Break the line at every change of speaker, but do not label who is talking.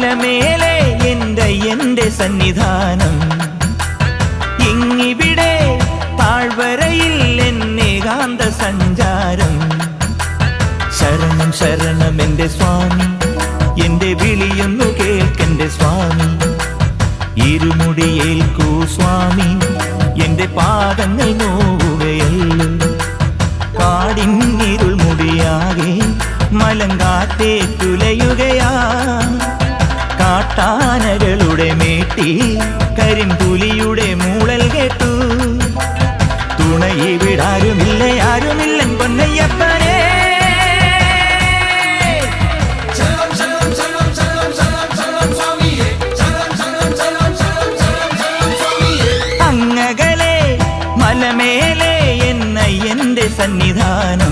മലമേലെ എന്റെ സന്നിധാനം, ഇങ്ങിവിടെ താഴ്വരയിൽ എന്നേകാന്ത സഞ്ചാരം. ശരണം ശരണം എന്റെ സ്വാമി, എന്റെ വിളിയൊന്നു കേൾക്കെന്റെ സ്വാമി. ഇരുമുടിയേൽക്കൂ സ്വാമി, എന്റെ പാദങ്ങൾ നോവുകയല്ലോ. കാടിന്നിരുൾ മുടിയാകെ മലങ്കാറ്റേറ്റുലയുകയാ. കാട്ടാനകളുടെ മേട്ടി കരിമ്പുലിയുടെ മൂളൽ കേട്ടു. തുണയിവിടാരുമില്ല ആരുമില്ലൻ പൊന്നയ്യപ്പനേ. അങ്ങകലെ മലമേലെ എന്റെ സന്നിധാനം,